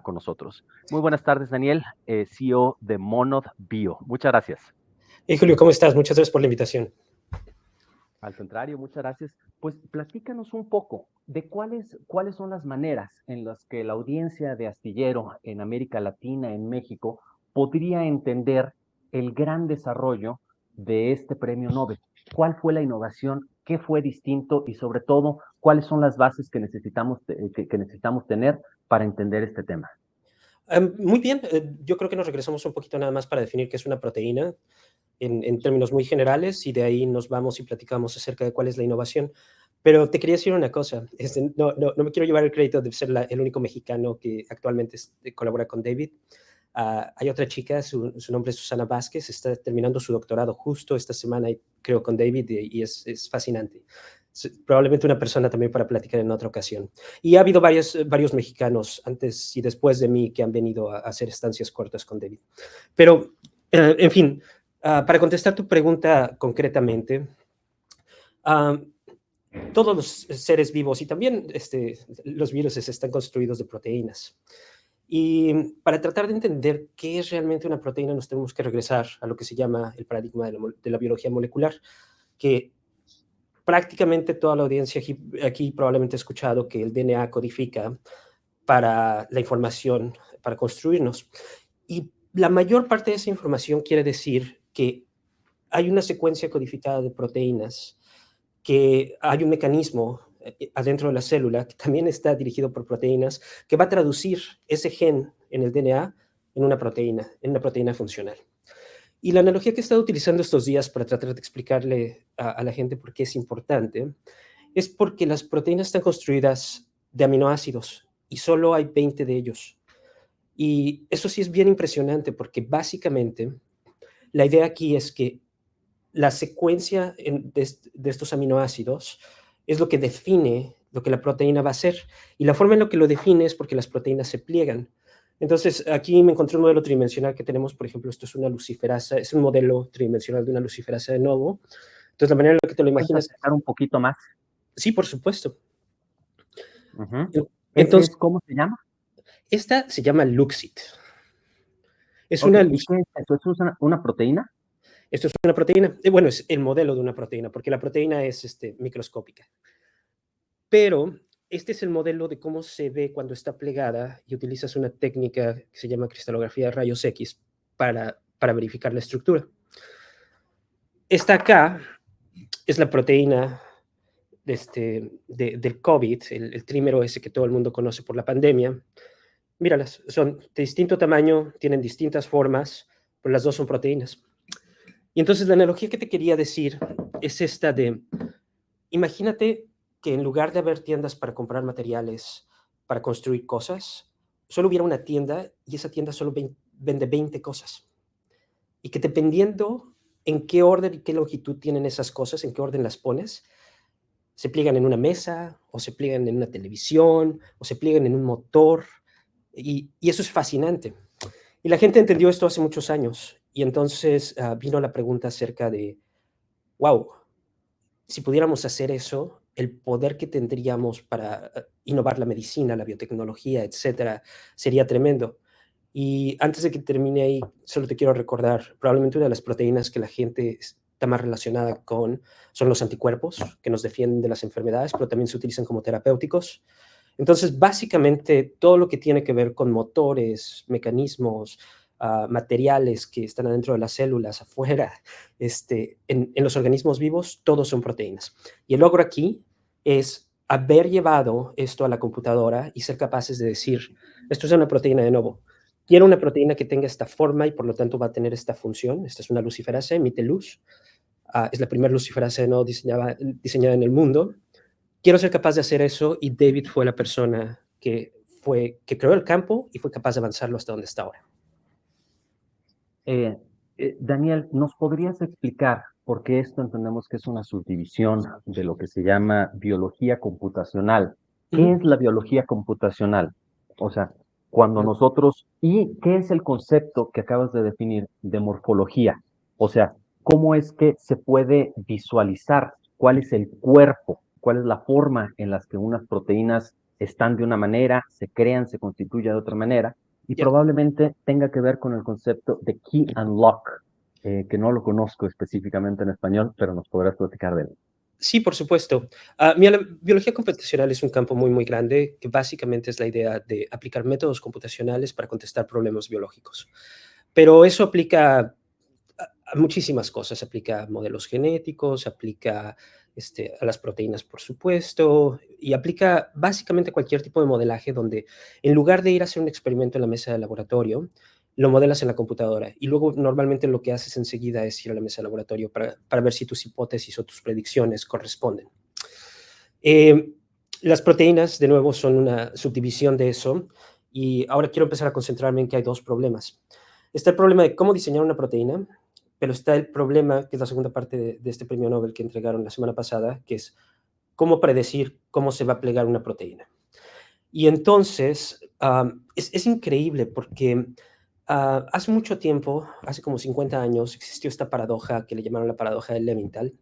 con nosotros. Muy buenas tardes, Daniel, CEO de Monod Bio. Muchas gracias. Hey, Julio, ¿cómo estás? Muchas gracias por la invitación. Al contrario, muchas gracias. Pues platícanos un poco de cuáles son las maneras en las que la audiencia de Astillero en América Latina, en México, podría entender el gran desarrollo de este premio Nobel. ¿Cuál fue la innovación? ¿Qué fue distinto? Y sobre todo, ¿cuáles son las bases que necesitamos tener para entender este tema? Muy bien, yo creo que nos regresamos un poquito nada más para definir qué es una proteína en términos muy generales y de ahí nos vamos y platicamos acerca de cuál es la innovación. Pero te quería decir una cosa, no me quiero llevar el crédito de ser el único mexicano que actualmente colabora con David. Hay otra chica, su nombre es Susana Vázquez, está terminando su doctorado justo esta semana, creo, con David, y es fascinante. Probablemente una persona también para platicar en otra ocasión. Y ha habido varios mexicanos antes y después de mí que han venido a hacer estancias cortas con David. Pero, en fin, para contestar tu pregunta concretamente, todos los seres vivos y también los virus están construidos de proteínas. Y para tratar de entender qué es realmente una proteína, nos tenemos que regresar a lo que se llama el paradigma de la biología molecular, que prácticamente toda la audiencia aquí probablemente ha escuchado que el DNA codifica para la información, para construirnos. Y la mayor parte de esa información quiere decir que hay una secuencia codificada de proteínas, que hay un mecanismo adentro de la célula que también está dirigido por proteínas, que va a traducir ese gen en el DNA en una proteína funcional. Y la analogía que he estado utilizando estos días para tratar de explicarle a la gente por qué es importante es porque las proteínas están construidas de aminoácidos y solo hay 20 de ellos. Y eso sí es bien impresionante porque básicamente la idea aquí es que la secuencia de estos aminoácidos es lo que define lo que la proteína va a hacer. Y la forma en la que lo define es porque las proteínas se pliegan. Entonces, aquí me encontré un modelo tridimensional que tenemos, por ejemplo, esto es una luciferasa, es un modelo tridimensional de una luciferasa de novo. Entonces, la manera en la que te lo ¿Puedes imaginas... acercar un poquito más? Sí, por supuesto. Uh-huh. Entonces, ¿Cómo se llama? esta se llama Luxit. Es Ok, una ¿y qué es eso? ¿Eso es una proteína? Esto es una proteína. Bueno, es el modelo de una proteína, porque la proteína es microscópica. Pero este es el modelo de cómo se ve cuando está plegada y utilizas una técnica que se llama cristalografía de rayos X para verificar la estructura. Esta acá es la proteína del COVID, el trímero ese que todo el mundo conoce por la pandemia. Míralas, son de distinto tamaño, tienen distintas formas, pero las dos son proteínas. Y entonces la analogía que te quería decir es esta de, imagínate que en lugar de haber tiendas para comprar materiales para construir cosas, solo hubiera una tienda y esa tienda solo vende 20 cosas. Y que dependiendo en qué orden y qué longitud tienen esas cosas, en qué orden las pones, se pliegan en una mesa, o se pliegan en una televisión, o se pliegan en un motor, y eso es fascinante. Y la gente entendió esto hace muchos años, y entonces vino la pregunta acerca de, wow, si pudiéramos hacer eso, el poder que tendríamos para innovar la medicina, la biotecnología, etcétera, sería tremendo. Y antes de que termine ahí, solo te quiero recordar, probablemente una de las proteínas que la gente está más relacionada con son los anticuerpos, que nos defienden de las enfermedades, pero también se utilizan como terapéuticos. Entonces, básicamente, todo lo que tiene que ver con motores, mecanismos, materiales que están adentro de las células, afuera, en los organismos vivos, todos son proteínas. Y el logro aquí es haber llevado esto a la computadora y ser capaces de decir, esto es una proteína de nuevo. Quiero una proteína que tenga esta forma y por lo tanto va a tener esta función. Esta es una luciferasa, emite luz. Es la primera luciferasa de nuevo diseñada en el mundo. Quiero ser capaz de hacer eso y David fue la persona que creó el campo y fue capaz de avanzarlo hasta donde está ahora. Daniel, ¿nos podrías explicar, porque esto entendemos que es una subdivisión de lo que se llama biología computacional? ¿Qué es la biología computacional? O sea, cuando nosotros, ¿y qué es el concepto que acabas de definir de morfología? O sea, ¿cómo es que se puede visualizar cuál es el cuerpo, cuál es la forma en las que unas proteínas están de una manera, se crean, se constituyen de otra manera, y Ya. probablemente tenga que ver con el concepto de key and lock, que no lo conozco específicamente en español, pero nos podrás platicar de él. Sí, por supuesto. Mira, la biología computacional es un campo muy, muy grande que básicamente es la idea de aplicar métodos computacionales para contestar problemas biológicos. Pero eso aplica a muchísimas cosas. Aplica a modelos genéticos, aplica a las proteínas, por supuesto, y aplica básicamente a cualquier tipo de modelaje donde en lugar de ir a hacer un experimento en la mesa de laboratorio, lo modelas en la computadora y luego normalmente lo que haces enseguida es ir a la mesa de laboratorio para ver si tus hipótesis o tus predicciones corresponden. Eh, las proteínas, de nuevo, son una subdivisión de eso y ahora quiero empezar a concentrarme en que hay dos problemas. Está el problema de cómo diseñar una proteína, pero está el problema, que es la segunda parte de este premio Nobel que entregaron la semana pasada, que es cómo predecir cómo se va a plegar una proteína. Y entonces, es increíble porque hace mucho tiempo, hace como 50 años, existió esta paradoja que le llamaron la paradoja de Levinthal,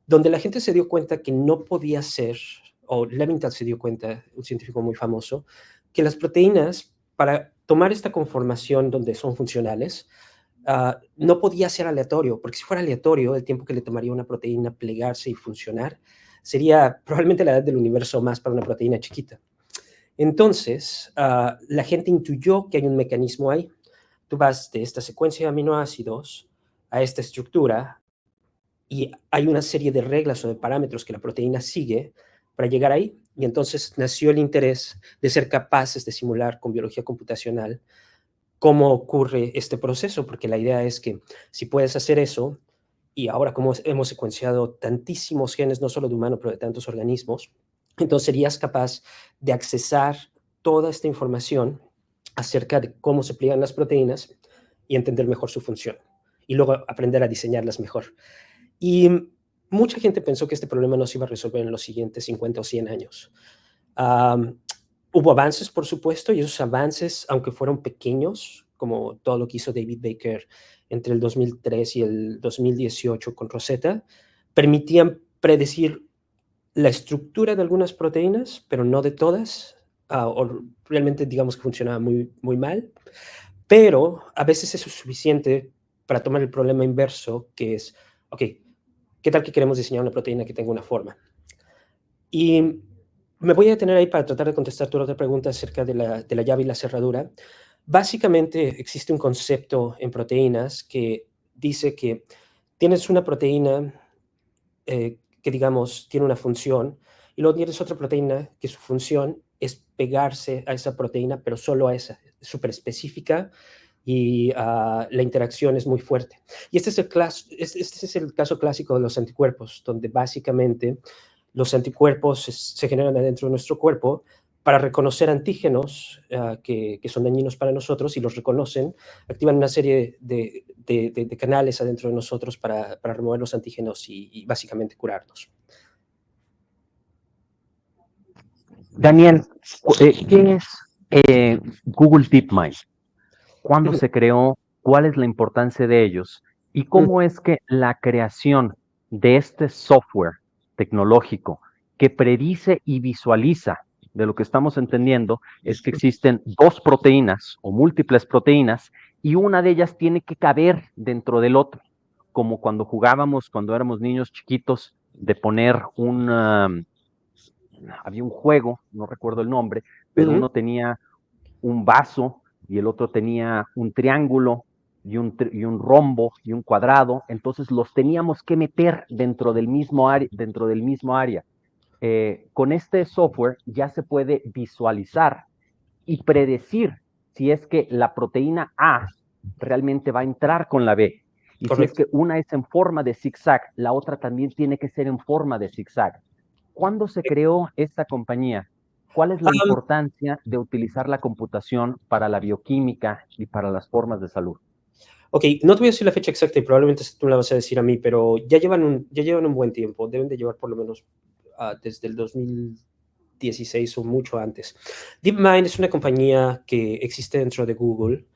donde la gente se dio cuenta que no podía ser, o Levinthal se dio cuenta, un científico muy famoso, que las proteínas, para tomar esta conformación donde son funcionales, no podía ser aleatorio, porque si fuera aleatorio, el tiempo que le tomaría a una proteína plegarse y funcionar sería probablemente la edad del universo más para una proteína chiquita. Entonces, la gente intuyó que hay un mecanismo ahí. Tú vas de esta secuencia de aminoácidos a esta estructura y hay una serie de reglas o de parámetros que la proteína sigue para llegar ahí. Y entonces nació el interés de ser capaces de simular con biología computacional cómo ocurre este proceso, porque la idea es que si puedes hacer eso, y ahora como hemos secuenciado tantísimos genes, no solo de humano, pero de tantos organismos, entonces serías capaz de accesar toda esta información acerca de cómo se pliegan las proteínas y entender mejor su función, y luego aprender a diseñarlas mejor. Y mucha gente pensó que este problema no se iba a resolver en los siguientes 50 o 100 años. Um, Hubo avances, por supuesto, y esos avances, aunque fueron pequeños, como todo lo que hizo David Baker entre el 2003 y el 2018 con Rosetta, permitían predecir la estructura de algunas proteínas, pero no de todas, o realmente digamos que funcionaba muy, muy mal, pero a veces eso es suficiente para tomar el problema inverso, que es, ok, ¿qué tal que queremos diseñar una proteína que tenga una forma? Y me voy a detener ahí para tratar de contestar tu otra pregunta acerca de la llave y la cerradura. Básicamente existe un concepto en proteínas que dice que tienes una proteína que, digamos, tiene una función y luego tienes otra proteína que su función es pegarse a esa proteína, pero solo a esa, súper específica y la interacción es muy fuerte. Y este es el caso clásico de los anticuerpos, donde básicamente los anticuerpos se generan adentro de nuestro cuerpo para reconocer antígenos que son dañinos para nosotros y los reconocen, activan una serie de canales adentro de nosotros para remover los antígenos y básicamente curarnos. Daniel, ¿qué es Google DeepMind? ¿Cuándo se creó? ¿Cuál es la importancia de ellos? ¿Y cómo es que la creación de este software tecnológico que predice y visualiza, de lo que estamos entendiendo, es que existen dos proteínas o múltiples proteínas y una de ellas tiene que caber dentro del otro, como cuando jugábamos, cuando éramos niños chiquitos, de poner había un juego, no recuerdo el nombre, pero uno tenía un vaso y el otro tenía un triángulo y un rombo y un cuadrado, entonces los teníamos que meter dentro del mismo área. Con este software ya se puede visualizar y predecir si es que la proteína A realmente va a entrar con la B. Y si es Correcto. que una es en forma de zigzag, la otra también tiene que ser en forma de zigzag. ¿Cuándo se creó esta compañía? ¿Cuál es la Um, importancia de utilizar la computación para la bioquímica y para las formas de salud? ok, no te voy a decir la fecha exacta y probablemente tú me la vas a decir a mí, pero ya llevan un buen tiempo, deben de llevar por lo menos desde el 2016 o mucho antes. DeepMind es una compañía que existe dentro de Google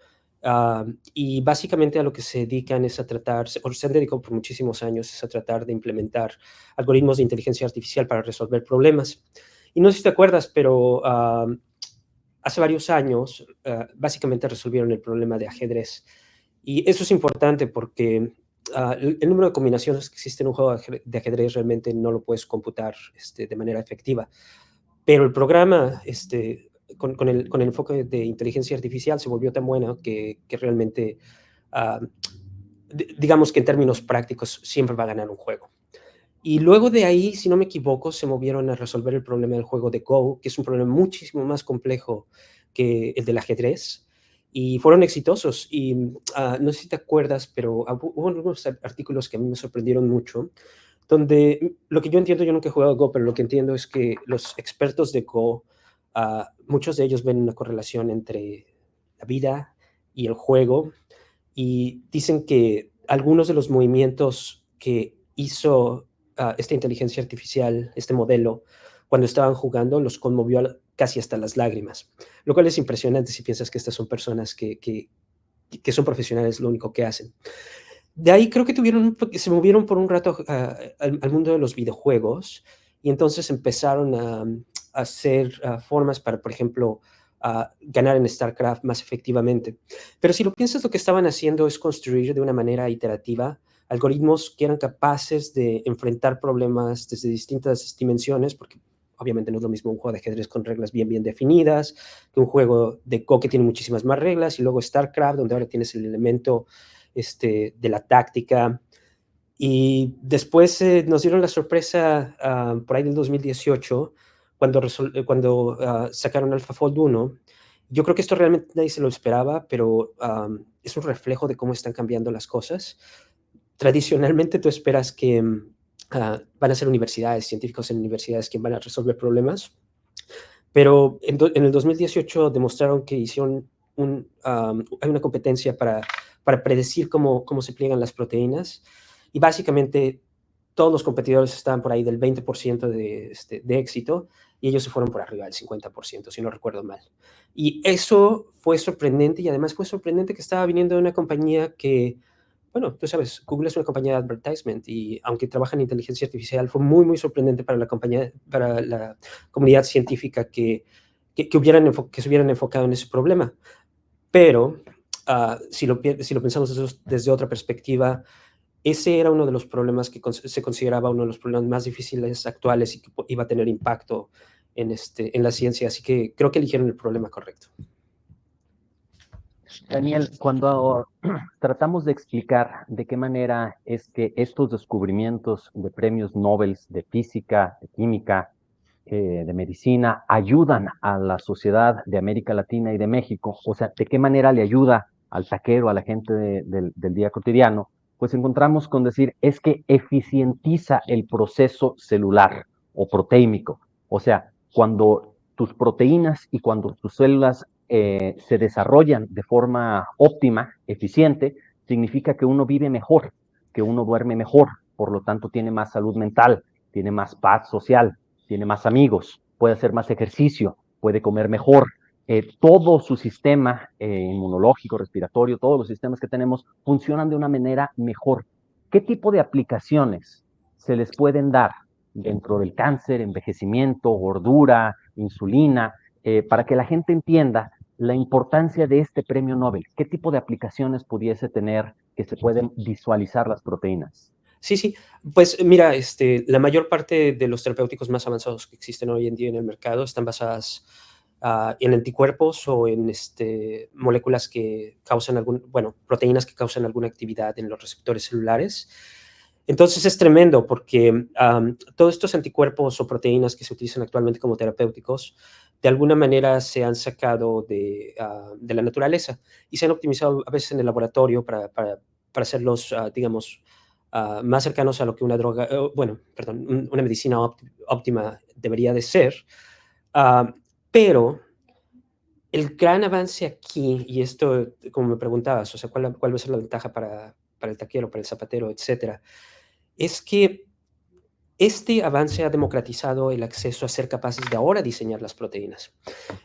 y básicamente a lo que se dedican es a tratar, o se han dedicado por muchísimos años, es a tratar de implementar algoritmos de inteligencia artificial para resolver problemas. Y no sé si te acuerdas, pero hace varios años básicamente resolvieron el problema de ajedrez. Y eso es importante porque el número de combinaciones que existe en un juego de ajedrez realmente no lo puedes computar de manera efectiva. Pero el programa, con el enfoque de inteligencia artificial, se volvió tan bueno que realmente, uh, digamos que en términos prácticos, siempre va a ganar un juego. Y luego de ahí, si no me equivoco, se movieron a resolver el problema del juego de Go, que es un problema muchísimo más complejo que el del ajedrez, y fueron exitosos. Y no sé si te acuerdas, pero hubo algunos artículos que a mí me sorprendieron mucho, donde lo que yo entiendo, yo nunca he jugado Go, pero lo que entiendo es que los expertos de Go, muchos de ellos ven una correlación entre la vida y el juego, y dicen que algunos de los movimientos que hizo esta inteligencia artificial, este modelo, cuando estaban jugando, los conmovió casi hasta las lágrimas, lo cual es impresionante si piensas que estas son personas que son profesionales, lo único que hacen. De ahí creo que se movieron por un rato al mundo de los videojuegos y entonces empezaron a hacer formas para, por ejemplo, ganar en StarCraft más efectivamente. Pero si lo piensas, lo que estaban haciendo es construir de una manera iterativa algoritmos que eran capaces de enfrentar problemas desde distintas dimensiones, porque obviamente no es lo mismo un juego de ajedrez con reglas bien definidas que un juego de Go que tiene muchísimas más reglas, y luego StarCraft, donde ahora tienes el elemento de la táctica. Y después nos dieron la sorpresa por ahí del 2018, cuando sacaron AlphaFold 1. Yo creo que esto realmente nadie se lo esperaba, pero es un reflejo de cómo están cambiando las cosas. Tradicionalmente tú esperas que van a ser universidades, científicos en universidades quien van a resolver problemas, pero en el 2018 demostraron que hicieron hay una competencia para predecir cómo se pliegan las proteínas, y básicamente todos los competidores estaban por ahí del 20% de éxito, y ellos se fueron por arriba del 50%, si no recuerdo mal. Y eso fue sorprendente, y además fue sorprendente que estaba viniendo de una compañía que, bueno, tú sabes, Google es una compañía de advertisement, y aunque trabaja en inteligencia artificial, fue muy sorprendente para la compañía, para la comunidad científica que se hubieran enfocado en ese problema. Pero si lo pensamos desde otra perspectiva, ese era uno de los problemas que se consideraba uno de los problemas más difíciles actuales y que iba a tener impacto en la ciencia. Así que creo que eligieron el problema correcto. Daniel, cuando tratamos de explicar de qué manera es que estos descubrimientos de premios Nobel de física, de química, de medicina ayudan a la sociedad de América Latina y de México, o sea, de qué manera le ayuda al taquero, a la gente del día cotidiano, pues encontramos con decir, es que eficientiza el proceso celular o proteímico. O sea, cuando tus proteínas y cuando tus células se desarrollan de forma óptima, eficiente, significa que uno vive mejor, que uno duerme mejor, por lo tanto tiene más salud mental, tiene más paz social, tiene más amigos, puede hacer más ejercicio, puede comer mejor. Todo su sistema inmunológico, respiratorio, todos los sistemas que tenemos funcionan de una manera mejor. ¿Qué tipo de aplicaciones se les pueden dar dentro del cáncer, envejecimiento, gordura, insulina, para que la gente entienda la importancia de este premio Nobel? ¿Qué tipo de aplicaciones pudiese tener que se pueden visualizar las proteínas? Sí, pues mira, la mayor parte de los terapéuticos más avanzados que existen hoy en día en el mercado están basadas en anticuerpos o en moléculas que causan proteínas que causan alguna actividad en los receptores celulares. Entonces es tremendo porque todos estos anticuerpos o proteínas que se utilizan actualmente como terapéuticos, de alguna manera se han sacado de la naturaleza y se han optimizado a veces en el laboratorio para hacerlos, digamos, más cercanos a lo que una droga, una medicina óptima debería de ser. Pero el gran avance aquí, y esto, como me preguntabas, o sea, ¿cuál va a ser la ventaja para el taquero, para el zapatero, etcétera? Es que este avance ha democratizado el acceso a ser capaces de ahora diseñar las proteínas.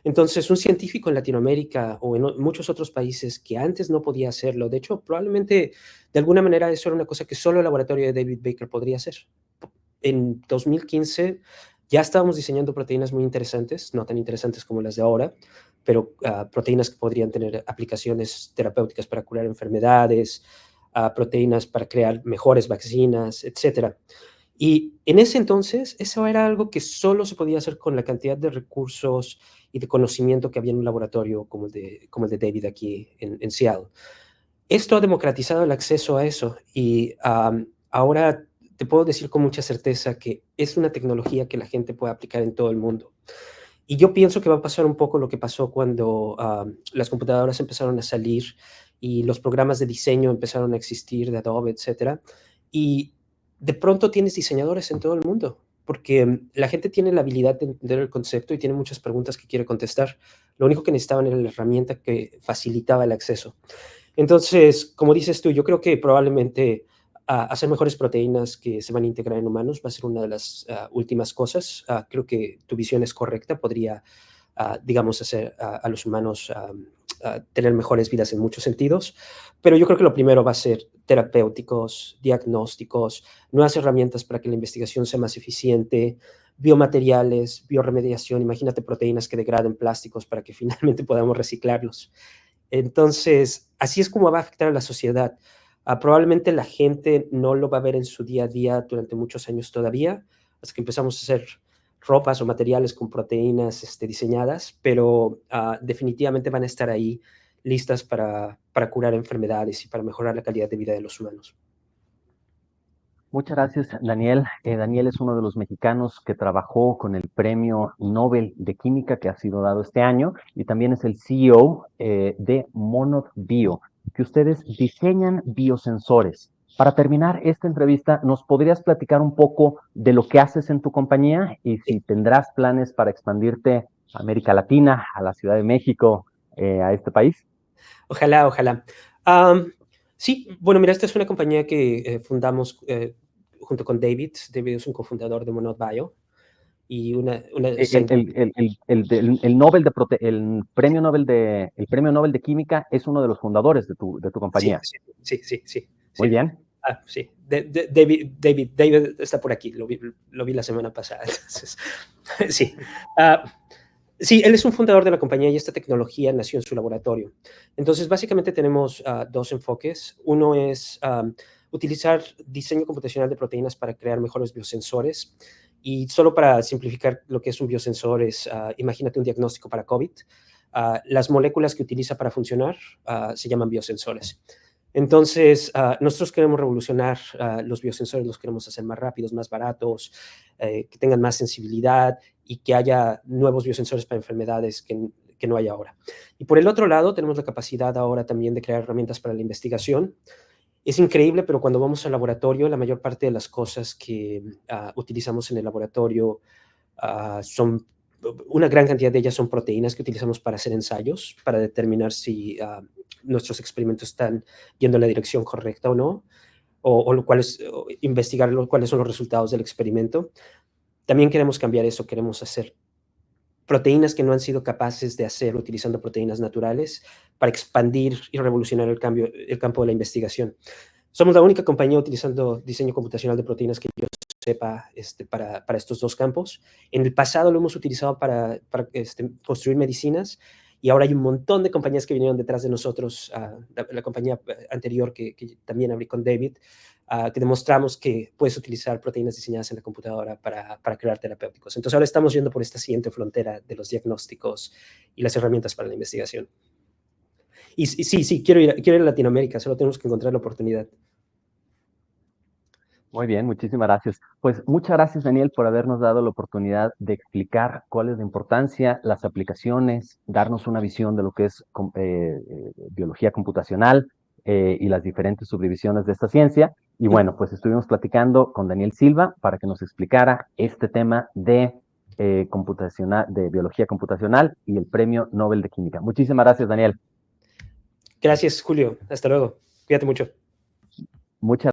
Entonces, un científico en Latinoamérica o en muchos otros países que antes no podía hacerlo, de hecho, probablemente de alguna manera eso era una cosa que solo el laboratorio de David Baker podría hacer. En 2015 ya estábamos diseñando proteínas muy interesantes, no tan interesantes como las de ahora, pero proteínas que podrían tener aplicaciones terapéuticas para curar enfermedades, proteínas para crear mejores vacunas, etcétera. Y en ese entonces, eso era algo que solo se podía hacer con la cantidad de recursos y de conocimiento que había en un laboratorio como el de David aquí en Seattle. Esto ha democratizado el acceso a eso y ahora te puedo decir con mucha certeza que es una tecnología que la gente puede aplicar en todo el mundo. Y yo pienso que va a pasar un poco lo que pasó cuando las computadoras empezaron a salir y los programas de diseño empezaron a existir de Adobe, etcétera. Y de pronto tienes diseñadores en todo el mundo, porque la gente tiene la habilidad de entender el concepto y tiene muchas preguntas que quiere contestar. Lo único que necesitaban era la herramienta que facilitaba el acceso. Entonces, como dices tú, yo creo que probablemente hacer mejores proteínas que se van a integrar en humanos va a ser una de las últimas cosas. Creo que tu visión es correcta, podría, digamos, hacer a los humanos tener mejores vidas en muchos sentidos, pero yo creo que lo primero va a ser terapéuticos, diagnósticos, nuevas herramientas para que la investigación sea más eficiente, biomateriales, bioremediación, imagínate proteínas que degraden plásticos para que finalmente podamos reciclarlos. Entonces, así es como va a afectar a la sociedad. Probablemente la gente no lo va a ver en su día a día durante muchos años todavía, hasta que empezamos a hacer ropas o materiales con proteínas diseñadas, pero definitivamente van a estar ahí listas para curar enfermedades y para mejorar la calidad de vida de los humanos. Muchas gracias, Daniel. Daniel es uno de los mexicanos que trabajó con el Premio Nobel de Química que ha sido dado este año y también es el CEO de Monod Bio, que ustedes diseñan biosensores. Para terminar esta entrevista, ¿nos podrías platicar un poco de lo que haces en tu compañía y si tendrás planes para expandirte a América Latina, a la Ciudad de México, a este país? Ojalá, ojalá. Sí, bueno, mira, esta es una compañía que fundamos junto con David. David es un cofundador de Monod Bio y El Nobel el premio Nobel de Química es uno de los fundadores de tu Sí, compañía. sí, sí, sí, sí, Muy sí. bien. Sí. David está por aquí, lo vi la semana pasada. Entonces, sí. Sí, él es un fundador de la compañía y esta tecnología nació en su laboratorio. Entonces, básicamente tenemos dos enfoques. Uno es utilizar diseño computacional de proteínas para crear mejores biosensores. Y solo para simplificar lo que es un biosensor es, imagínate un diagnóstico para COVID. Las moléculas que utiliza para funcionar se llaman biosensores. Entonces, nosotros queremos revolucionar los biosensores, los queremos hacer más rápidos, más baratos, que tengan más sensibilidad y que haya nuevos biosensores para enfermedades que no hay ahora. Y por el otro lado, tenemos la capacidad ahora también de crear herramientas para la investigación. Es increíble, pero cuando vamos al laboratorio, la mayor parte de las cosas que utilizamos en el laboratorio son, una gran cantidad de ellas son proteínas que utilizamos para hacer ensayos, para determinar si nuestros experimentos están yendo en la dirección correcta o no, o investigar cuáles son los resultados del experimento. También queremos cambiar eso, queremos hacer proteínas que no han sido capaces de hacer utilizando proteínas naturales para expandir y revolucionar el campo de la investigación. Somos la única compañía utilizando diseño computacional de proteínas que yo sepa para estos dos campos. En el pasado lo hemos utilizado para construir medicinas y ahora hay un montón de compañías que vinieron detrás de nosotros, la compañía anterior que también abrí con David, que demostramos que puedes utilizar proteínas diseñadas en la computadora para crear terapéuticos. Entonces ahora estamos yendo por esta siguiente frontera de los diagnósticos y las herramientas para la investigación. Y sí, quiero ir a Latinoamérica, solo tenemos que encontrar la oportunidad. Muy bien, muchísimas gracias. Pues muchas gracias, Daniel, por habernos dado la oportunidad de explicar cuál es la importancia, las aplicaciones, darnos una visión de lo que es biología computacional y las diferentes subdivisiones de esta ciencia. Y bueno, pues estuvimos platicando con Daniel Silva para que nos explicara este tema de biología computacional y el Premio Nobel de Química. Muchísimas gracias, Daniel. Gracias, Julio. Hasta luego. Cuídate mucho. Muchas